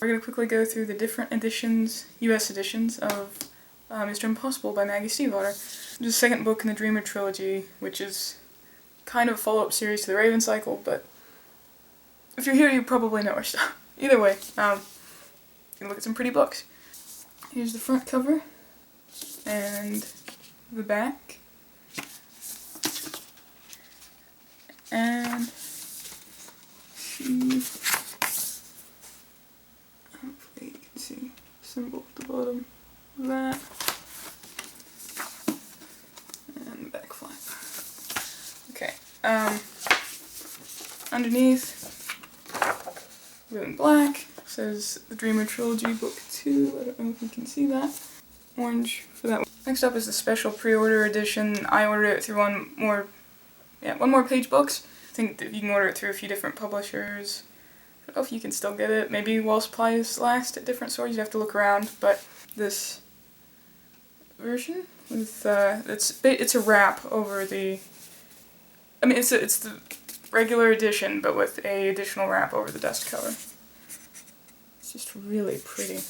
We're going to quickly go through the different editions, US editions of Mr. Impossible by Maggie Stiefvater. It's the second book in the Dreamer trilogy, which is kind of a follow-up series to the Raven Cycle, but if you're here you probably know our stuff. Either way, you can look at some pretty books. Here's the front cover, and the back, and hopefully you can see the symbol at the bottom of that, and the back flap. Okay, underneath, blue and black, says the Dreamer Trilogy Book 2, I don't know if you can see that. Orange for that one. Next up is the special pre-order edition. I ordered it through one more page books. I think that you can order it through a few different publishers. I don't know if you can still get it. Maybe while supplies last at different stores. You'd have to look around. But this version with it's a wrap over the. I mean, it's the regular edition, but with a additional wrap over the dust cover. It's just really pretty.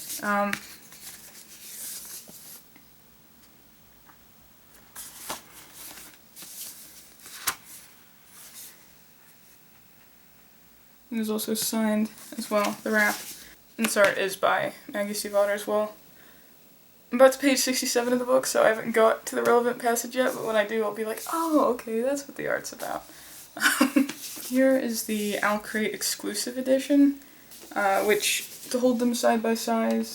It is also signed as well, the wrap. And this art is by Maggie Stiefvater as well. I'm about to page 67 of the book, so I haven't got to the relevant passage yet, but when I do I'll be like, oh, okay, that's what the art's about. Here is the Alcrate exclusive edition, which, to hold them side by side,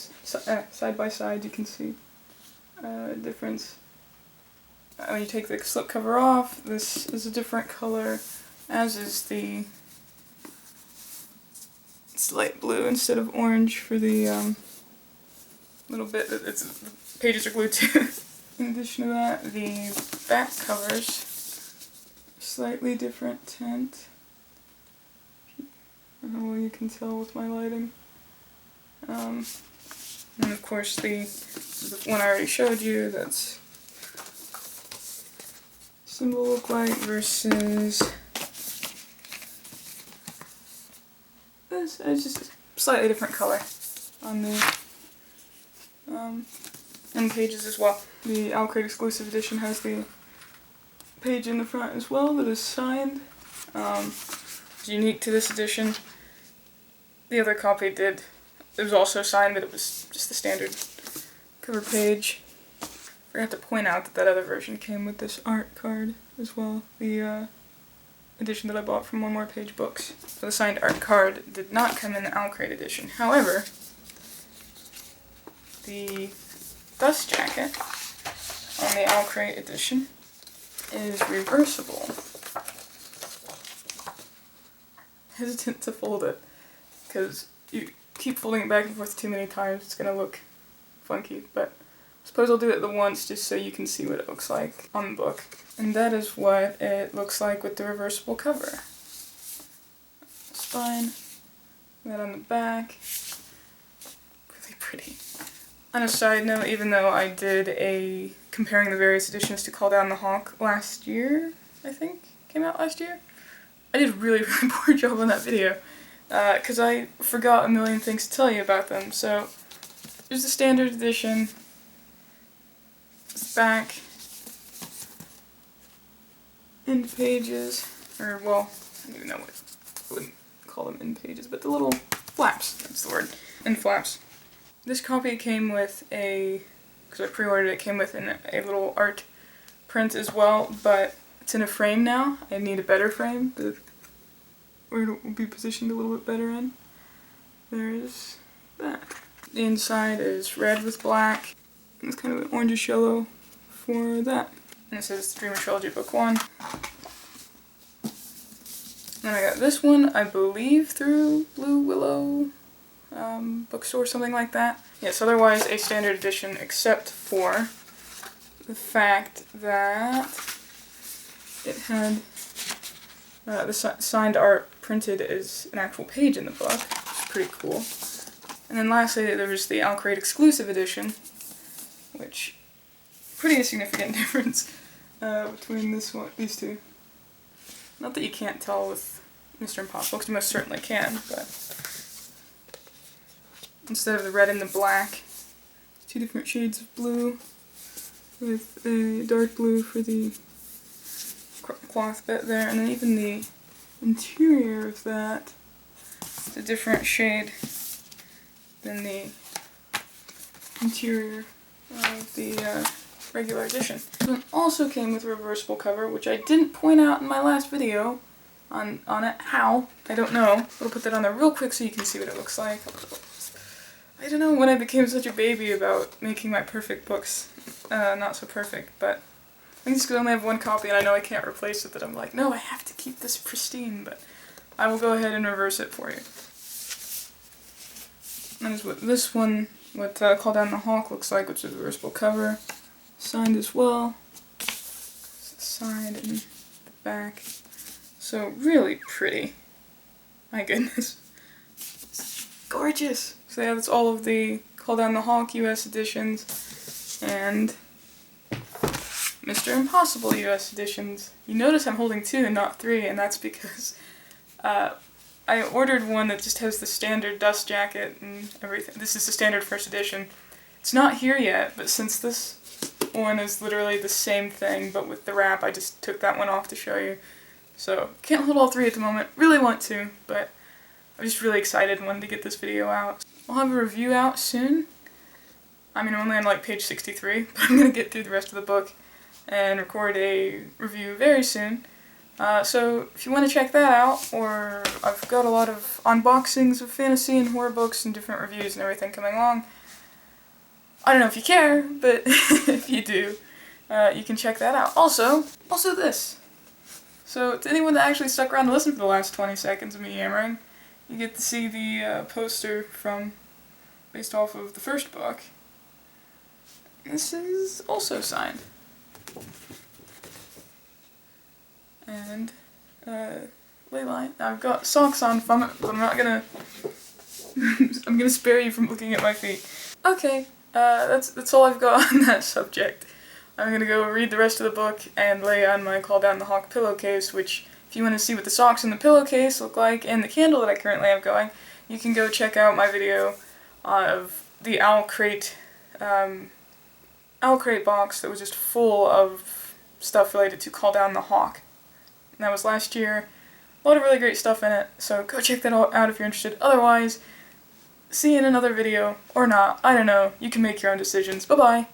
you can see a difference. When you take the slipcover off, this is a different color, as is the it's light blue instead of orange for the little bit that the pages are glued to. In addition to that, the back covers, slightly different tint. I don't know what you can tell with my lighting. And of course the one I already showed you, that's symbol of light versus this. It's just a slightly different color on the end pages as well. The Owlcrate exclusive edition has the page in the front as well that is signed. It's unique to this edition. The other copy it was also signed, but it was just the standard cover page. Forgot to point out that that other version came with this art card as well. The edition that I bought from One More Page Books. So the signed art card did not come in the Alcrate edition. However, the dust jacket on the Alcrate edition is reversible. Hesitant to fold it, because you keep folding it back and forth too many times, it's gonna look funky, but I suppose I'll do it the once just so you can see what it looks like on the book. And that is what it looks like with the reversible cover. Spine, that on the back, really pretty. On a side note, even though I did a comparing the various editions to Call Down the Hawk last year, I think, came out last year, I did a really poor job on that video, because I forgot a million things to tell you about them. So, here's the standard edition, back, end pages, or well, I don't even know what, I wouldn't call them end pages, but the little flaps, that's the word, end flaps. This copy came with because I pre-ordered it, came with a little art print as well, but it's in a frame now. I need a better frame, where it will be positioned a little bit better in. There's that. The inside is red with black. It's kind of an orangish yellow for that. And it says Dreamer Trilogy Book 1. Then I got this one, I believe, through Blue Willow bookstore, something like that. Yes, otherwise a standard edition, except for the fact that it had the signed art printed as an actual page in the book, which is pretty cool. And then lastly, there was the Alcrate exclusive edition, which pretty significant difference between these two. Not that you can't tell with Mr. Impossible, because you most certainly can, but instead of the red and the black. 2 different shades of blue with a dark blue for the cloth bit there, and then even the interior of that is a different shade than the interior of the regular edition. It also came with a reversible cover, which I didn't point out in my last video on it. How? I don't know. I'll put that on there real quick so you can see what it looks like. I don't know when I became such a baby about making my perfect books not so perfect, but I think it's because I only have 1 copy and I know I can't replace it, that I'm like, no, I have to keep this pristine, but I will go ahead and reverse it for you. That is what this one, what Call Down the Hawk looks like, which is a reversible cover. Signed as well. It's the side and the back. So really pretty. My goodness. It's gorgeous. So yeah, that's all of the Call Down the Hawk US editions and Mr. Impossible US editions. You notice I'm holding 2 and not 3, and that's because I ordered one that just has the standard dust jacket and everything. This is the standard first edition. It's not here yet, but since this one is literally the same thing but with the wrap, I just took that one off to show you. So, can't hold all 3 at the moment. Really want to, but I'm just really excited and wanted to get this video out. I'll have a review out soon. I mean, I'm only on like page 63, but I'm going to get through the rest of the book and record a review very soon. So if you want to check that out, or I've got a lot of unboxings of fantasy and horror books and different reviews and everything coming along. I don't know if you care, but if you do, you can check that out. Also this. So to anyone that actually stuck around to listen for the last 20 seconds of me yammering, you get to see the poster based off of the first book. This is also signed. And, Leyline. Now I've got socks on from it, but I'm not gonna... I'm gonna spare you from looking at my feet. Okay, that's all I've got on that subject. I'm gonna go read the rest of the book and lay on my Call Down the Hawk pillowcase, which, if you want to see what the socks in the pillowcase look like, and the candle that I currently have going, you can go check out my video of the Owlcrate, Owlcrate box that was just full of stuff related to Call Down the Hawk. And that was last year. A lot of really great stuff in it, so go check that out if you're interested. Otherwise, see you in another video, or not, I don't know. You can make your own decisions. Bye-bye!